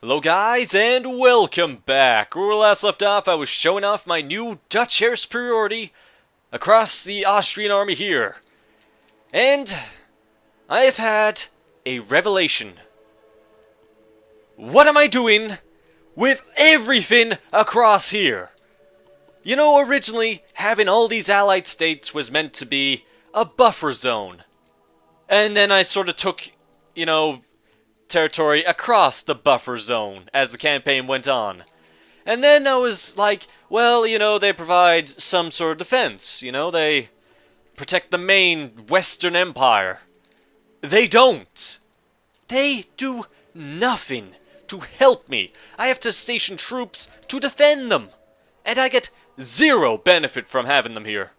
Hello guys, and welcome back. Where we last left off, I was showing off my new Dutch air superiority across the Austrian army here. And I have had a revelation. What am I doing with everything across here? You know, originally, having all these allied states was meant to be a buffer zone. And then I sort of took, territory across the buffer zone as the campaign went on. And then I was like, well, they provide some sort of defense. They protect the main Western Empire. They don't. They do nothing to help me. I have to station troops to defend them. And I get zero benefit from having them here.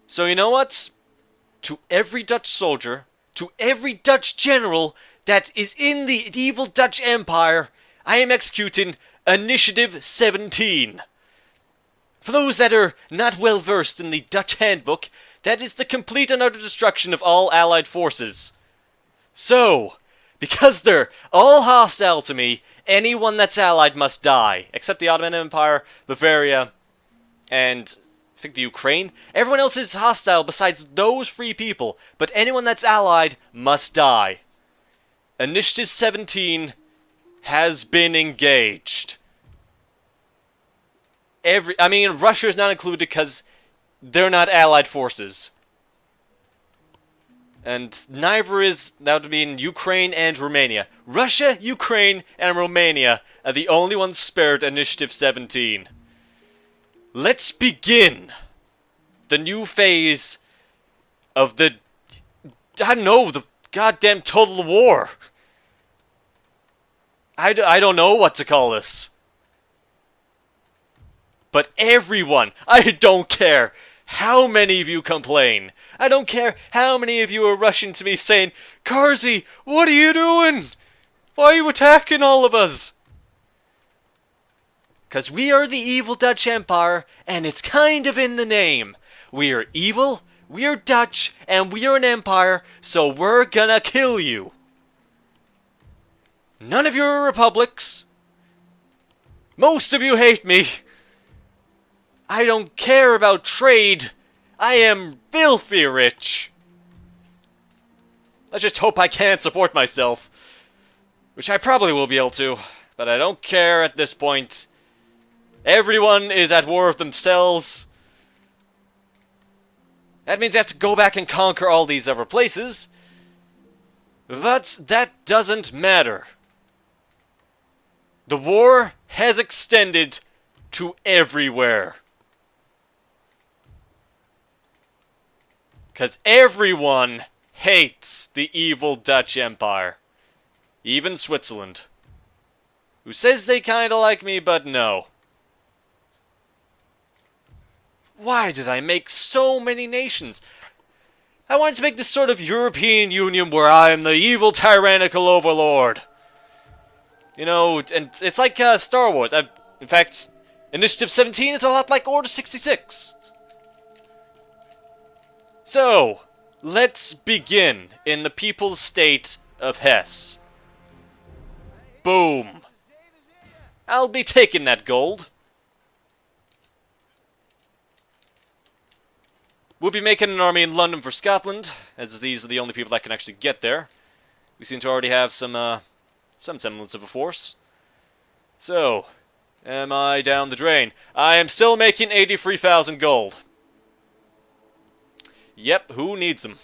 So you know what? To every Dutch soldier, to every Dutch general that is in the evil Dutch Empire, I am executing Initiative 17. For those that are not well versed in the Dutch handbook, that is the complete and utter destruction of all allied forces. So, because they're all hostile to me, anyone that's allied must die, except the Ottoman Empire, Bavaria, and I think the Ukraine. Everyone else is hostile besides those three people, but anyone that's allied must die. Initiative 17 has been engaged. Russia is not included because they're not allied forces. And neither is, that would mean Ukraine and Romania. Russia, Ukraine, and Romania are the only ones spared Initiative 17. Let's begin the new phase of the goddamn total war. I don't know what to call this. But everyone, I don't care how many of you complain. I don't care how many of you are rushing to me saying, Karzy, what are you doing? Why are you attacking all of us? Because we are the evil Dutch Empire, and it's kind of in the name. We are evil, we are Dutch, and we are an empire, so we're gonna kill you. None of you are republics. Most of you hate me. I don't care about trade. I am filthy rich. Let's just hope I can support myself. Which I probably will be able to, but I don't care at this point. Everyone is at war with themselves. That means I have to go back and conquer all these other places. But that doesn't matter. The war has extended to everywhere. Because everyone hates the evil Dutch Empire. Even Switzerland. Who says they kinda like me, but no. Why did I make so many nations? I wanted to make this sort of European Union where I am the evil tyrannical overlord. And it's like Star Wars. In fact, Initiative 17 is a lot like Order 66. So, let's begin in the People's State of Hesse. Boom. I'll be taking that gold. We'll be making an army in London for Scotland, as these are the only people that can actually get there. We seem to already have some semblance of a force. So, am I down the drain? I am still making 83,000 gold. Yep, who needs them?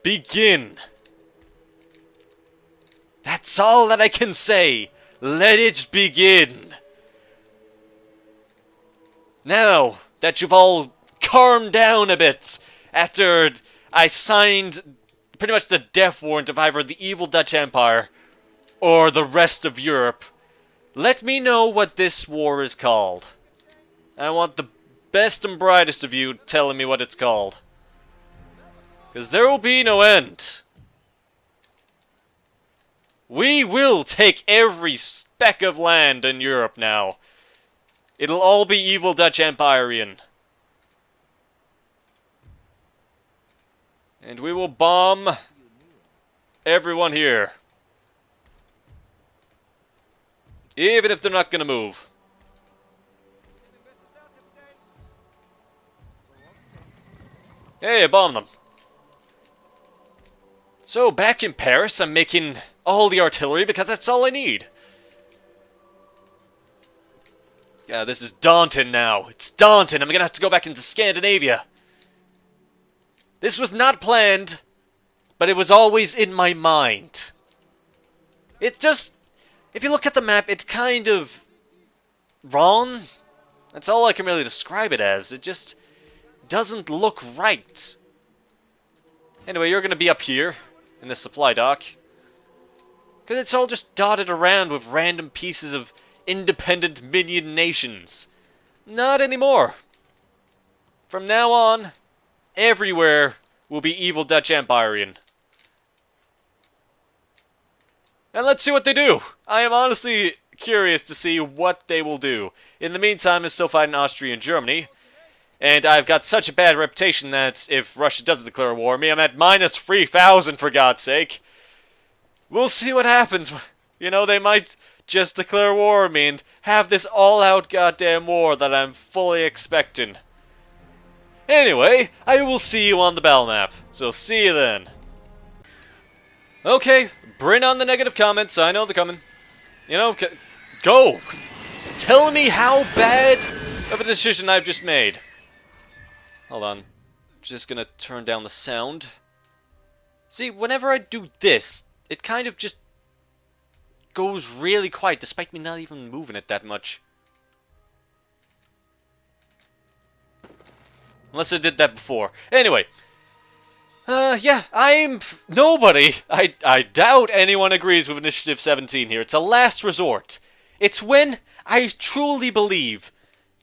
Begin. That's all that I can say. Let it begin. Now that you've all calmed down a bit after I signed pretty much the death warrant of either the evil Dutch Empire or the rest of Europe, let me know what this war is called. I want the best and brightest of you telling me what it's called. Because there will be no end. We will take every speck of land in Europe now. It'll all be evil Dutch Empyrean. And we will bomb everyone here. Even if they're not gonna move. Hey, I bombed them. So, back in Paris, I'm making all the artillery because that's all I need. Yeah, this is daunting now. It's daunting. I'm gonna have to go back into Scandinavia. This was not planned, but it was always in my mind. It just... If you look at the map, it's kind of... wrong. That's all I can really describe it as. It just doesn't look right. Anyway, you're gonna be up here, in the supply dock. Because it's all just dotted around with random pieces of independent minion nations. Not anymore. From now on, everywhere will be evil Dutch Empyrean. And let's see what they do. I am honestly curious to see what they will do. In the meantime, I'm still fighting Austria and Germany. And I've got such a bad reputation that if Russia does declare war on me, I'm at minus 3,000 for God's sake. We'll see what happens. You know, they might just declare war on me and have this all-out goddamn war that I'm fully expecting. Anyway, I will see you on the battle map. So see you then. Okay, bring on the negative comments. I know they're coming. You know, go! Tell me how bad of a decision I've just made. Hold on. Just gonna turn down the sound. See, whenever I do this, it kind of just goes really quiet, despite me not even moving it that much. Unless I did that before. Anyway. Yeah, I'm nobody. I doubt anyone agrees with Initiative 17 here. It's a last resort. It's when I truly believe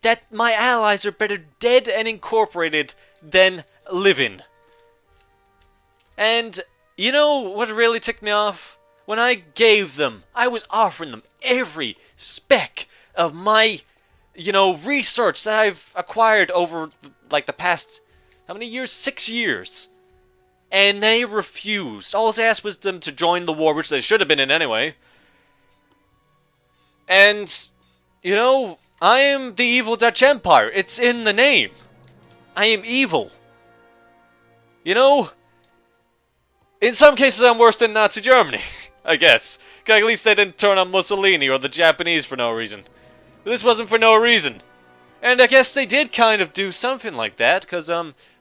that my allies are better dead and incorporated than living. And you know what really ticked me off? When I gave them, I was offering them every speck of my, you know, research that I've acquired over, like, the past, how many years? 6 years. And they refused. All I asked was them to join the war, which they should have been in anyway. And, you know, I am the evil Dutch Empire. It's in the name. I am evil. You know, in some cases I'm worse than Nazi Germany, I guess. 'Cause at least they didn't turn on Mussolini or the Japanese for no reason. But this wasn't for no reason. And I guess they did kind of do something like that, because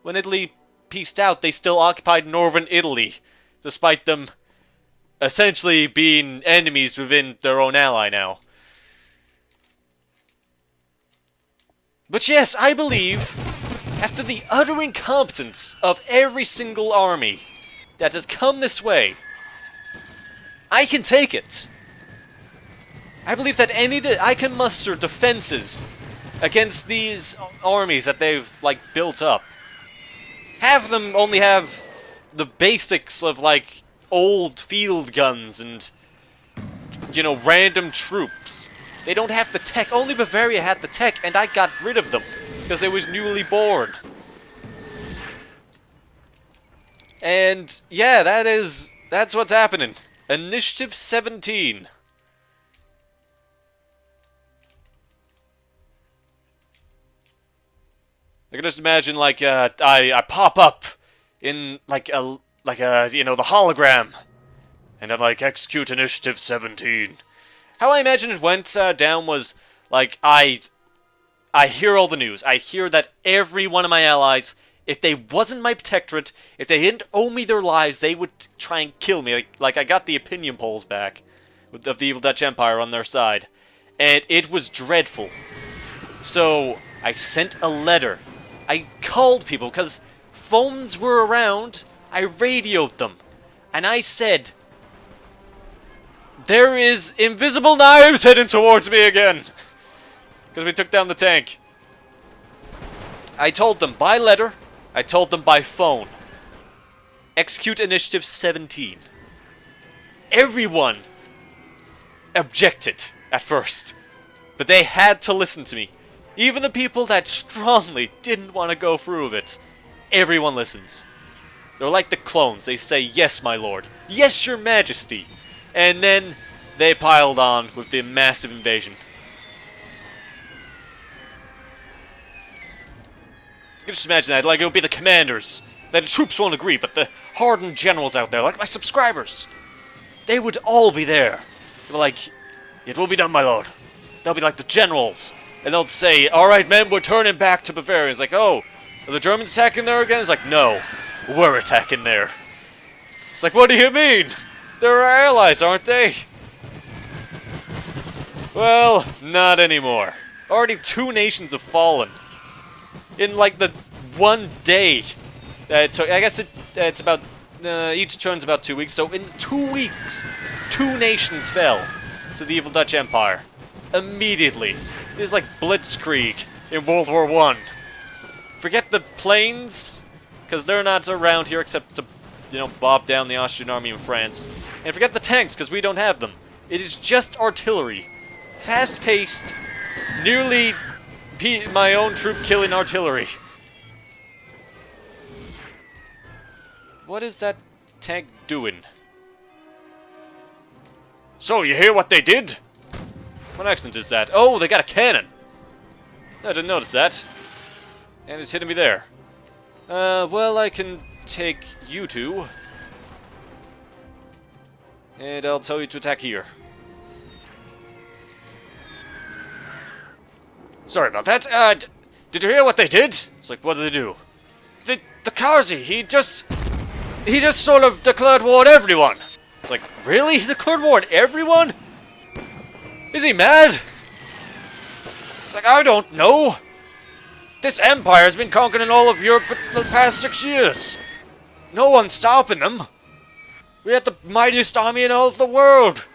when Italy peaced out, they still occupied northern Italy, despite them essentially being enemies within their own ally now. But yes, I believe, after the utter incompetence of every single army that has come this way, I can take it. I believe that I can muster defenses against these armies that they've, like, built up. Have them only have the basics of, like, old field guns and, you know, random troops. They don't have the tech. Only Bavaria had the tech, and I got rid of them because they was newly born. And yeah, that's what's happening. Initiative 17. I can just imagine, like, I pop up in like a you know, the hologram, and I'm like, execute Initiative 17. How I imagine it went down was, like, I hear all the news. I hear that every one of my allies, if they wasn't my protectorate, if they didn't owe me their lives, they would try and kill me. Like I got the opinion polls back of the evil Dutch Empire on their side, and it was dreadful. So I sent a letter. I called people because phones were around. I radioed them, and I said, there is invisible knives heading towards me again. Because we took down the tank. I told them by letter. I told them by phone. Execute Initiative 17. Everyone objected at first. But they had to listen to me. Even the people that strongly didn't want to go through with it. Everyone listens. They're like the clones. They say, yes, my lord. Yes, your majesty. And then they piled on with the massive invasion. You can just imagine that, like, it would be the commanders. That the troops won't agree, but the hardened generals out there, like my subscribers, they would all be there. They'd be like, it will be done, my lord. They'll be like the generals. And they'll say, alright, men, we're turning back to Bavaria. It's like, oh, are the Germans attacking there again? It's like, no, we're attacking there. It's like, what do you mean? They're our allies, aren't they? Well, not anymore. Already 2 nations have fallen. In, like, the 1 day that it took. I guess it's about, each turn's about 2 weeks. So in 2 weeks, 2 nations fell to the evil Dutch Empire. Immediately. It is like Blitzkrieg in World War I. Forget the planes, because they're not around here except to, you know, bob down the Austrian army in France. And forget the tanks, because we don't have them. It is just artillery. Fast-paced, nearly my own troop-killing artillery. What is that tank doing? So, you hear what they did? What accent is that? Oh, they got a cannon! I didn't notice that. And it's hitting me there. Well, I can take you two. And I'll tell you to attack here. Sorry about that. Did you hear what they did? It's like, what did they do? The Kazi, he just sort of declared war on everyone. It's like, really? He declared war on everyone? Is he mad? It's like, I don't know. This empire has been conquering all of Europe for the past 6 years. No one's stopping them. We had the mightiest army in all of the world.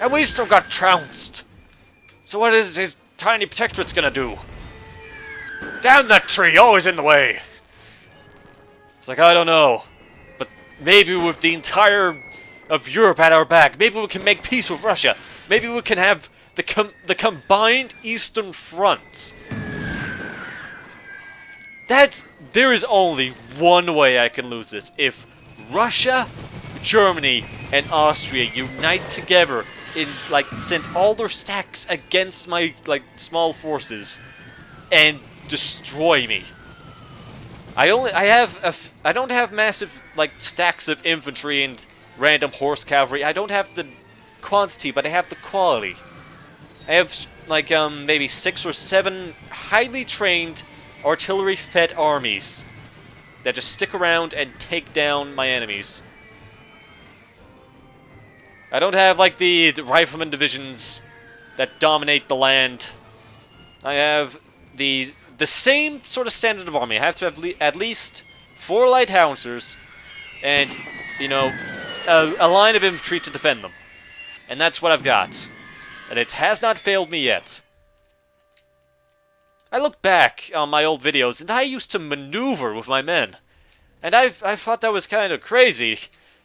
And we still got trounced. So what is his tiny protectorate's gonna do? Down that tree, always in the way. It's like, I don't know. But maybe with the entire of Europe at our back, maybe we can make peace with Russia. Maybe we can have the combined Eastern Front. There is only one way I can lose this. If Russia, Germany, and Austria unite together in, like, send all their stacks against my, like, small forces and destroy me. I don't have massive, like, stacks of infantry and random horse cavalry. I don't have the quantity, but I have the quality. I have, like, maybe 6 or 7 highly trained artillery-fed armies that just stick around and take down my enemies. I don't have, like, the rifleman divisions that dominate the land. I have the same sort of standard of army. I have to have at least 4 light howitzers and, you know, a line of infantry to defend them. And that's what I've got. And it has not failed me yet. I look back on my old videos, and I used to maneuver with my men. And I thought that was kind of crazy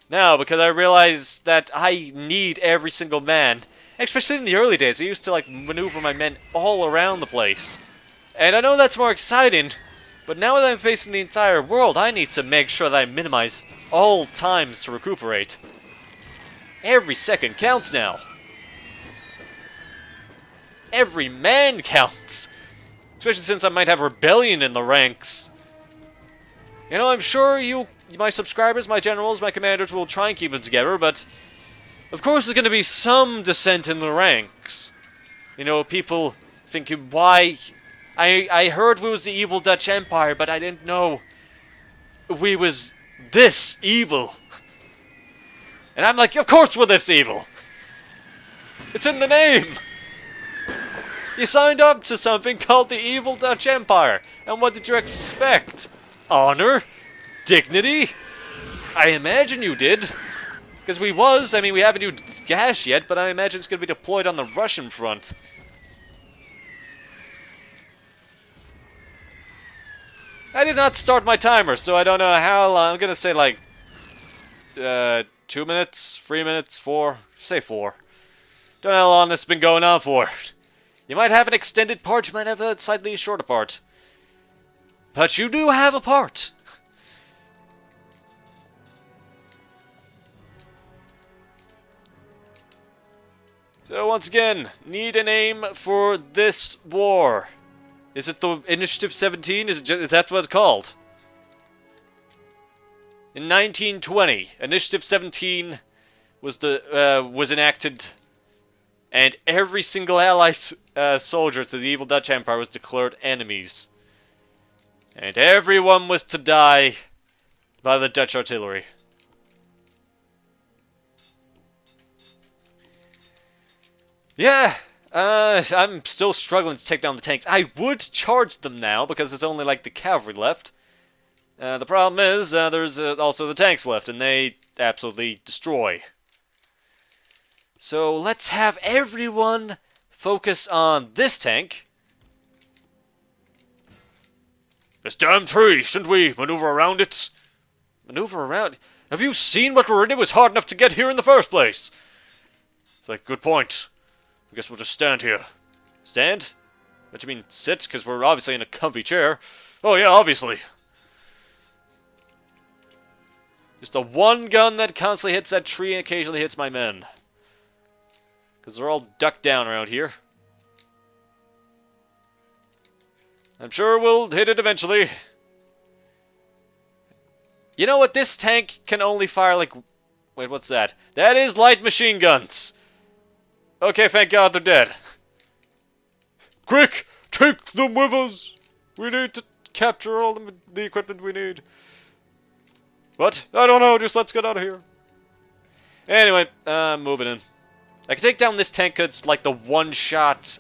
now, because I realized that I need every single man. Especially in the early days, I used to, like, maneuver my men all around the place. And I know that's more exciting, but now that I'm facing the entire world, I need to make sure that I minimize all times to recuperate. Every second counts now. Every man counts. Especially since I might have rebellion in the ranks. You know, I'm sure my subscribers, my generals, my commanders will try and keep it together, but of course there's going to be some dissent in the ranks. You know, people thinking, why? I heard we was the evil Dutch Empire, but I didn't know we was this evil. And I'm like, of course we're this evil. It's in the name. You signed up to something called the evil Dutch Empire. And what did you expect? Honor? Dignity? I imagine you did. Because we haven't used gas yet, but I imagine it's going to be deployed on the Russian front. I did not start my timer, so I don't know how long. I'm going to say like 2 minutes, 3 minutes, 4. Say 4. Don't know how long this has been going on for. You might have an extended part, you might have a slightly shorter part. But you do have a part. So once again, need a name for this war. Is it the Initiative 17? Is that what it's called? In 1920, Initiative 17 was enacted, and every single Allied soldier to the evil Dutch Empire was declared enemies. And everyone was to die by the Dutch artillery. Yeah, I'm still struggling to take down the tanks. I would charge them now, because there's only, like, the cavalry left. The problem is, there's also the tanks left, and they absolutely destroy. So, let's have everyone focus on this tank. This damn tree, shouldn't we maneuver around it? Maneuver around? Have you seen what we're in? It was hard enough to get here in the first place. It's like, good point. I guess we'll just stand here. Stand? What do you mean, sit? Because we're obviously in a comfy chair. Oh yeah, obviously. Just the one gun that constantly hits that tree and occasionally hits my men. Because they're all ducked down around here. I'm sure we'll hit it eventually. You know what? This tank can only fire like... Wait, what's that? That is light machine guns. Okay, thank God they're dead. Quick! Take them with us! We need to capture all the equipment we need. What? I don't know, just let's get out of here. Anyway, moving in. I can take down this tank because it's like the one-shot,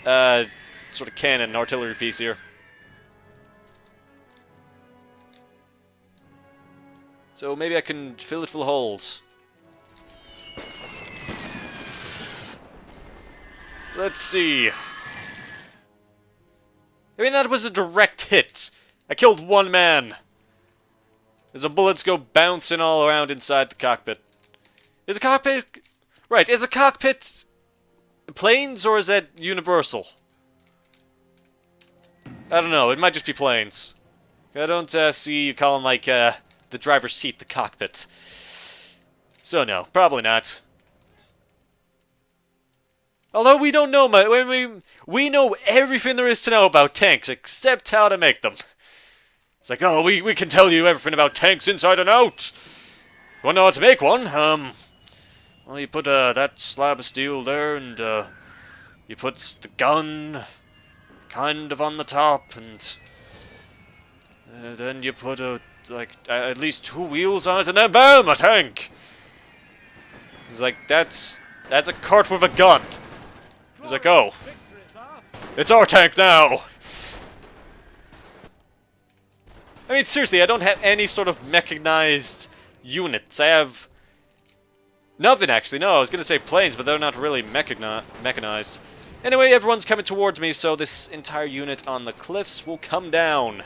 sort of cannon, artillery piece here. So maybe I can fill it full of holes. Let's see. I mean, that was a direct hit. I killed one man. As the bullets go bouncing all around inside the cockpit. Is a cockpit... Right, is a cockpit planes or is that universal? I don't know, it might just be planes. I don't see you calling, like, the driver's seat the cockpit. So no, probably not. Although we don't know much, we know everything there is to know about tanks, except how to make them. It's like, oh, we can tell you everything about tanks inside and out. You wanna know how to make one? Well, you put that slab of steel there, and you put the gun kind of on the top, and then you put at least 2 wheels on it, and then bam, a tank. It's like that's a cart with a gun. It's like, oh, it's our tank now. I mean, seriously, I don't have any sort of mechanized units. I have nothing, actually. No, I was going to say planes, but they're not really mechanized. Anyway, everyone's coming towards me, so this entire unit on the cliffs will come down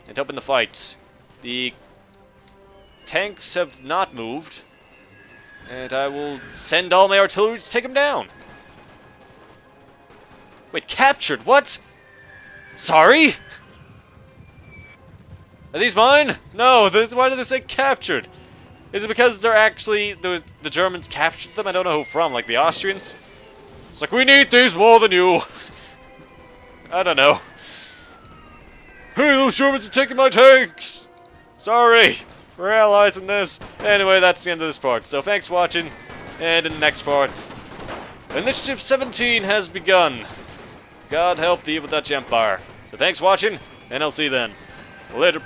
and open the fight. The tanks have not moved, and I will send all my artillery to take them down. Wait, captured? What? Sorry? Are these mine? No, why did they say captured? Is it because they're actually, the Germans captured them? I don't know who from, like the Austrians? It's like, we need these more than you. I don't know. Hey, those Germans are taking my tanks! Sorry, we're allies in this. Anyway, that's the end of this part. So thanks for watching, and in the next part, Initiative 17 has begun. God help the evil Dutch Empire. So thanks for watching, and I'll see you then. Later.